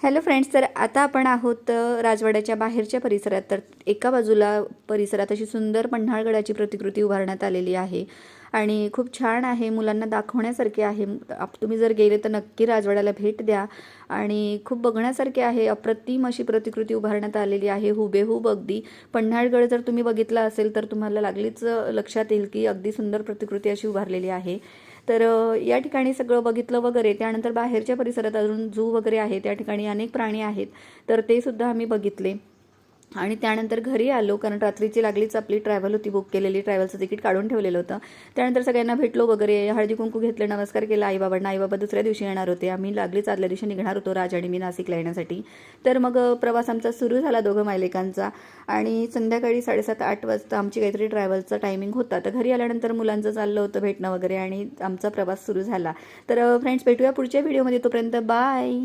Hello friends, तर आता आपण आहोत राजवाड्याच्या बाहेरच्या परिसरात. तर एका बाजूला परिसरात अशी सुंदर पन्हाळगडाची प्रतिकृती उभारण्यात आलेली आहे आणि खूप छान आहे, मुलांना दाखवण्यासारखे आहे. तुम्ही जर गेले तर नक्की राजवाड्याला भेट द्या आणि खूप बघण्यासारखे आहे. अप्रतिम अशी प्रतिकृती उभारण्यात आलेली आहे, हुबेहूब अगदी. पन्हाळगड जर तुम्ही बघितला असेल तर तुम्हाला लागलीच लक्षात येईल की अगदी सुंदर प्रतिकृती अशी उभारलेली आहे. तर या ठिकाणी सगळं बघितलं वगैरे. त्यानंतर बाहेरच्या परिसरात अजून झू वगैरे आहे, त्या ठिकाणी अनेक प्राणी आहेत, तर ते सुद्धा आम्ही बघितले. आणि त्यानंतर घरी आलो, कारण रात्रीची लागलीच आपली ट्रॅव्हल होती, बुक केलेली ट्रॅव्हलचं तिकीट काढून ठेवलेलं होतं. त्यानंतर सगळ्यांना भेटलो वगैरे, हळदी कुंकू घेतले, नमस्कार केला आईबाबांना. आईबाबा दुसऱ्या दिवशी येणार होते, आम्ही लागलीच आदल्या दिवशी निघणार होतो, राज आणि मी नाशिकला येण्यासाठी. तर मग प्रवास आमचा सुरू झाला दोघं मायलेकांचा. आणि संध्याकाळी 7:30-8 वाजता आमची काहीतरी ट्रॅव्हलचा टायमिंग होता. तर घरी आल्यानंतर मुलांचं चाललं होतं भेटणं वगैरे आणि आमचा प्रवास सुरू झाला. तर फ्रेंड्स, भेटूया पुढच्या व्हिडिओमध्ये, तोपर्यंत बाय.